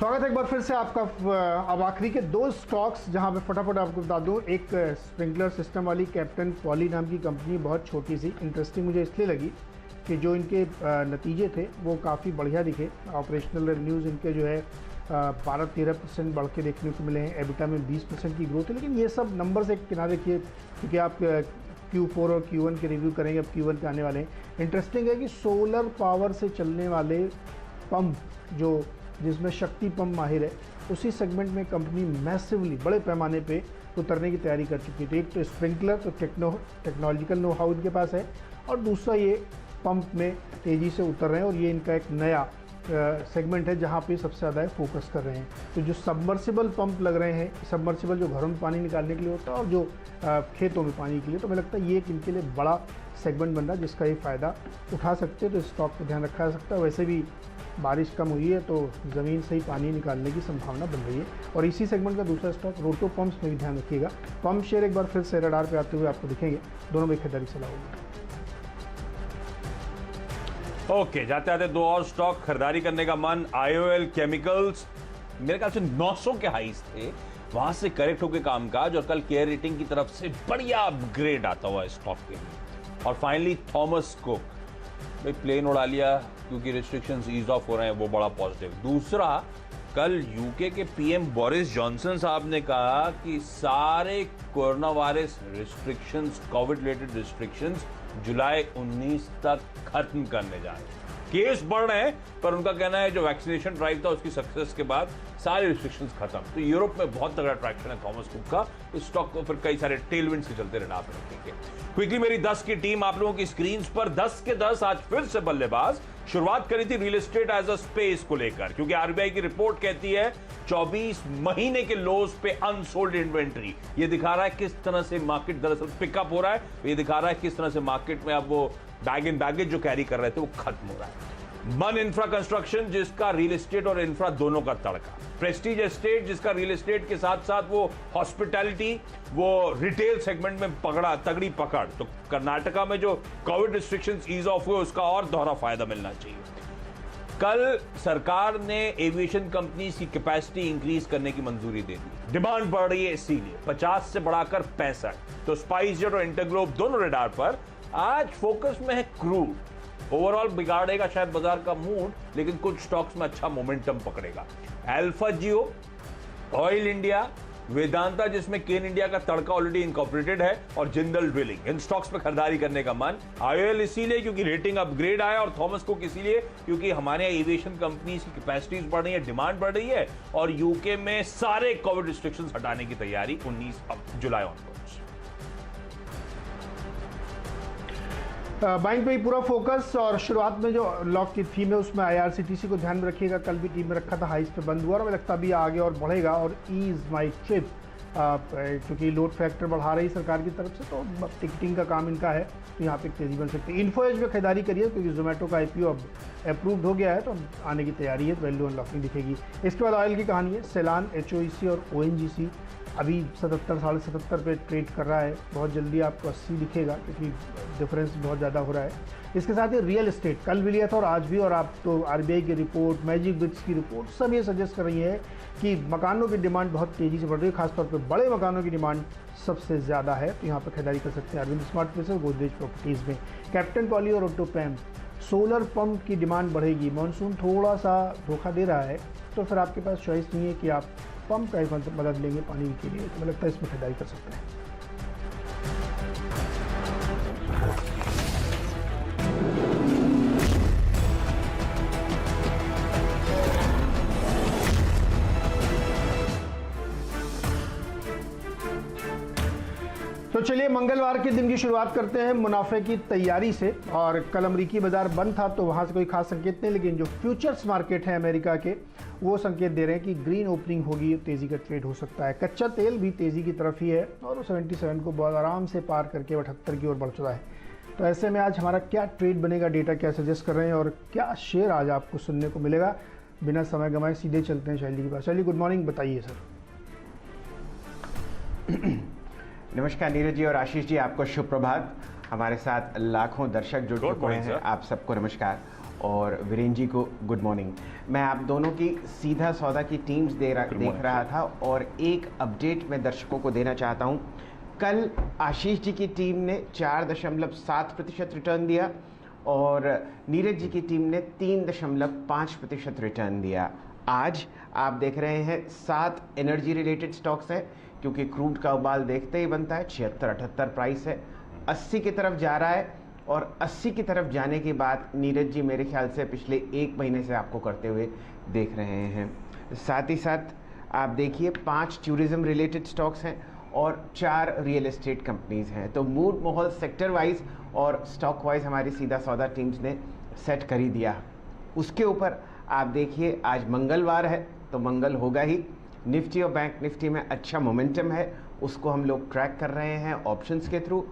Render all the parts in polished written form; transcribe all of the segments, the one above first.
स्वागत है एक बार फिर से आपका। अब आखिरी के दो स्टॉक्स जहां पे फटाफट आपको बता दूं। एक स्प्रिंकलर सिस्टम वाली कैप्टन पॉली नाम की कंपनी, बहुत छोटी सी, इंटरेस्टिंग मुझे इसलिए लगी कि जो इनके नतीजे थे वो काफ़ी बढ़िया दिखे। ऑपरेशनल रेवेन्यूज़ इनके जो है 12-13% बढ़ के देखने को मिले हैं। एबिटा में 20% की ग्रोथ है। लेकिन ये सब नंबर्स एक किनारे रखिए, क्योंकि आप Q4 और Q1 के रिव्यू करेंगे, अब Q1 के आने वाले हैं। इंटरेस्टिंग है कि सोलर पावर से चलने वाले पंप, जो जिसमें शक्ति पंप माहिर है, उसी सेगमेंट में कंपनी मैसिवली बड़े पैमाने पे उतरने की तैयारी कर चुकी है। तो एक तो स्प्रिंकलर, तो टेक्नोलॉजिकल नो हाउ इनके पास है, और दूसरा ये पंप में तेज़ी से उतर रहे हैं। और ये इनका एक नया सेगमेंट है जहाँ पे सबसे ज़्यादा फोकस कर रहे हैं। तो जो सबमर्सिबल पंप लग रहे हैं, सबमर्सिबल जो घरों में पानी निकालने के लिए होता है और जो खेतों में पानी के लिए, तो मुझे लगता है ये एक इनके लिए बड़ा सेगमेंट बन रहा है जिसका ये फ़ायदा उठा सकते हैं। तो स्टॉक पर ध्यान रखा जा सकता है। वैसे भी बारिश कम हुई है तो ज़मीन से ही पानी निकालने की संभावना बन रही है। और इसी सेगमेंट का दूसरा स्टॉक रोटो पंप्स में भी ध्यान रखिएगा। पंप शेयर एक बार फिर से रडार पे आते हुए आपको दिखेंगे। दोनों में खरीदारी सलाह होगी। ओके, जाते आते दो और स्टॉक खरीदारी करने का मन। IOL केमिकल्स मेरे ख्याल से 900 के हाईज थे, वहां से करेक्ट होकर कामकाज, और कल केयर रेटिंग की तरफ से बढ़िया अपग्रेड आता हुआ स्टॉक के लिए। और फाइनली थॉमस कुक, भाई प्लेन उड़ा लिया क्योंकि रिस्ट्रिक्शंस ईज ऑफ हो रहे हैं, वो बड़ा पॉजिटिव। दूसरा, कल यूके के PM बोरिस जॉनसन साहब ने कहा कि सारे corona virus restrictions, covid related restrictions जुलाई 19 तक खत्म करने जा रहे हैं। केस बढ़ रहे हैं, पर उनका कहना है जो वैक्सीनेशन ड्राइव था उसकी सक्सेस के बाद सारे रिस्ट्रिक्शंस खत्म। तो यूरोप में बहुत तगड़ा ट्रैक्शन है थॉमस कुक का। इस स्टॉक को फिर कई सारे टेलविंड्स के चलते रडार पर रखेंगे। क्विकली मेरी 10 की टीम आप लोगों की स्क्रीन पर। 10 के 10 आज फिर से बल्लेबाज। शुरुआत करी थी real estate as a space को लेकर, क्योंकि RBI की रिपोर्ट कहती है 24 महीने के लोज पे अनसोल्ड इन्वेंट्री। ये दिखा रहा है किस तरह से मार्केट दरअसल पिकअप हो रहा है। ये दिखा रहा है किस तरह से मार्केट में अब वो बैग एंड बैगेज जो कैरी कर रहे थे वो खत्म हो रहा है। मन इंफ्रा कंस्ट्रक्शन, जिसका रियल एस्टेट और इंफ्रा दोनों का तड़का। प्रेस्टीज एस्टेट, जिसका रियल एस्टेट के साथ साथ वो हॉस्पिटैलिटी, वो रिटेल सेगमेंट में तगड़ी पकड़। तो कर्नाटका में जो कोविड रिस्ट्रिक्शंस ईज ऑफ हुए उसका और दोहरा फायदा मिलना चाहिए। कल सरकार ने एविएशन कंपनीज की कैपेसिटी इंक्रीज करने की मंजूरी दे दी। डिमांड बढ़ रही है, इसीलिए 50 से बढ़ाकर 65। तो स्पाइस जेट और इंटरग्लोब दोनों रडार पर। आज फोकस में है क्रूड। ओवरऑल बिगाड़ेगा शायद बाजार का मूड, लेकिन कुछ स्टॉक्स में अच्छा मोमेंटम पकड़ेगा। अल्फा जियो, ऑयल इंडिया, वेदांता जिसमें केन इंडिया का तड़का ऑलरेडी इनकॉर्पोरेटेड है, और जिंदल ड्रिलिंग। इन स्टॉक्स पे खरीदारी करने का मन। IOL इसीलिए क्योंकि रेटिंग अपग्रेड आया, और थॉमस कुक इसीलिए क्योंकि हमारे यहाँ एविएशन कंपनीज की कैपेसिटीज बढ़ रही है, डिमांड बढ़ रही है, और यूके में सारे कोविड रिस्ट्रिक्शंस हटाने की तैयारी 19 जुलाई ऑनवर्ड्स। बैंक पे ही पूरा फोकस। और शुरुआत में जो लॉक की थीम है उसमें IRCTC को ध्यान में रखिएगा। कल भी टीम में रखा था, हाइस पे बंद हुआ, और हमें लगता भी आगे और बढ़ेगा। और ईज माई ट्रिप, क्योंकि लोड फैक्टर बढ़ा रही सरकार की तरफ से, तो टिकटिंग का काम इनका है, तो यहाँ पे तेजी बन सकती है। इन्फोएज में खरीदारी करिए, क्योंकि जोमेटो का IPO अब अप्रूव्ड हो गया है, तो आने की तैयारी है, तो वैल्यू अनलॉकिंग दिखेगी। इसके बाद ऑयल की कहानी है। सेलान, HOEC और ONGC अभी 77, 77.5 पे ट्रेड कर रहा है। बहुत जल्दी आपको 80 दिखेगा, क्योंकि डिफरेंस बहुत ज़्यादा हो रहा है। इसके साथ ही रियल एस्टेट कल भी लिया था और आज भी, और आप तो RBI की रिपोर्ट, मैजिक ब्रिक्स की रिपोर्ट, सब ये सजेस्ट कर रही है कि मकानों की डिमांड बहुत तेज़ी से बढ़ रही है। खासतौर पर बड़े मकानों की डिमांड सबसे ज़्यादा है, तो यहाँ पर खरीदारी कर सकते हैं अरविंद स्मार्ट प्लेस और गोदरेज प्रॉपर्टीज़ में। कैप्टन पॉली और ऑटोपैम, सोलर पंप की डिमांड बढ़ेगी। मानसून थोड़ा सा धोखा दे रहा है, तो फिर आपके पास चॉइस नहीं है कि आप पंप का ही मदद लेंगे पानी के लिए, तो मुझे लगता है इसमें खरीदारी कर सकते हैं। तो चलिए मंगलवार के दिन की शुरुआत करते हैं मुनाफे की तैयारी से। और कल अमेरिकी बाजार बंद था, तो वहाँ से कोई खास संकेत नहीं, लेकिन जो फ्यूचर्स मार्केट है अमेरिका के, वो संकेत दे रहे हैं कि ग्रीन ओपनिंग होगी, तेज़ी का ट्रेड हो सकता है। कच्चा तेल भी तेज़ी की तरफ ही है, और 77 को बहुत आराम से पार करके 78 की ओर बढ़ चुका है। तो ऐसे में आज हमारा क्या ट्रेड बनेगा, डेटा क्या सजेस्ट कर रहे हैं, और क्या शेयर आज आपको सुनने को मिलेगा। बिना समय गंवाए सीधे चलते हैं शैली के पास। शैली, गुड मॉर्निंग, बताइए सर। नमस्कार नीरज जी और आशीष जी, आपको शुभ प्रभात। हमारे साथ लाखों दर्शक जुड़ चुके हैं, आप सबको नमस्कार। और वीरेंद्र जी को गुड मॉर्निंग। मैं आप दोनों की सीधा सौदा की टीम्स देख रहा था और एक अपडेट मैं दर्शकों को देना चाहता हूं। कल आशीष जी की टीम ने 4.7% रिटर्न दिया और नीरज जी की टीम ने 3.5% रिटर्न दिया। आज आप देख रहे हैं 7 एनर्जी रिलेटेड स्टॉक्स हैं, क्योंकि क्रूड का उबाल देखते ही बनता है। 76-78 प्राइस है, 80 की तरफ जा रहा है और 80 की तरफ जाने के बाद नीरज जी मेरे ख्याल से पिछले 1 महीने से आपको करते हुए देख रहे हैं। साथ ही साथ आप देखिए 5 टूरिज्म रिलेटेड स्टॉक्स हैं और 4 रियल एस्टेट कंपनीज हैं। तो मूड माहौल सेक्टर वाइज और स्टॉक वाइज हमारी सीधा सौदा टीम्स ने सेट कर ही दिया। उसके ऊपर आप देखिए आज मंगलवार है तो मंगल होगा ही। निफ्टी और बैंक निफ्टी में अच्छा मोमेंटम है, उसको हम लोग ट्रैक कर रहे हैं ऑप्शंस के थ्रू।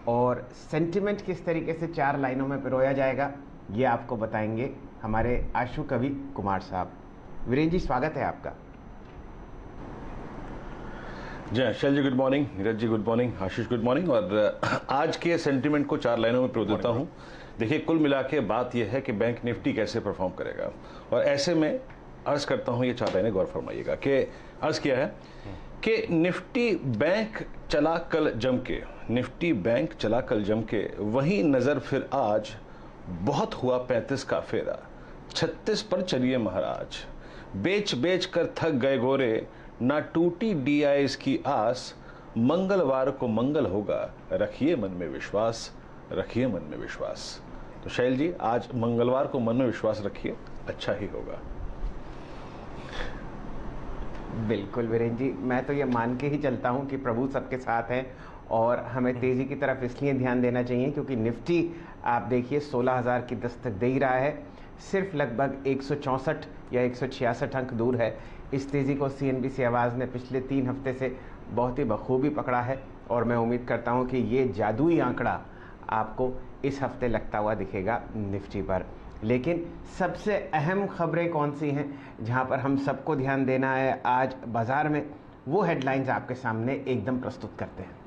और सेंटिमेंट किस तरीके से 4 लाइनों में पिरोया जाएगा ये आपको बताएंगे हमारे आशु कवि कुमार साहब। वीरेंद्र जी स्वागत है आपका। जय शैल जी good morning, Neeraj ji good morning, आशीष गुड मॉर्निंग। और आज के सेंटिमेंट को 4 लाइनों में पिरो देता हूं। देखिए कुल मिला के बात यह है कि बैंक निफ्टी कैसे परफॉर्म करेगा, और ऐसे में अर्ज करता हूं ये 4 लाइनें गौर फरमाइएगा कि अर्ज किया है कि निफ्टी बैंक चला कल जम के, निफ्टी बैंक चला कल जम के, वहीं नजर फिर आज बहुत हुआ 35 का फेरा, 36 पर चलिए महाराज, बेच बेच कर थक गए गोरे, ना टूटी डीआईएस की आस, मंगलवार को मंगल होगा, रखिए मन में विश्वास, रखिए मन में विश्वास। तो शैल जी आज मंगलवार को मन में विश्वास रखिए, अच्छा ही होगा। बिल्कुल वीरेंद्र जी, मैं तो ये मान के ही चलता हूँ कि प्रभु सबके साथ हैं और हमें तेज़ी की तरफ इसलिए ध्यान देना चाहिए क्योंकि निफ्टी आप देखिए 16,000 की दस्तक दे ही रहा है, सिर्फ लगभग 164 या 166 अंक दूर है। इस तेज़ी को CNBC आवाज़ ने पिछले 3 हफ्ते से बहुत ही बखूबी पकड़ा है और मैं उम्मीद करता हूँ कि ये जादुई आंकड़ा आपको इस हफ्ते लगता हुआ दिखेगा निफ्टी पर। लेकिन सबसे अहम खबरें कौन सी हैं जहां पर हम सबको ध्यान देना है आज बाज़ार में, वो हेडलाइंस आपके सामने एकदम प्रस्तुत करते हैं।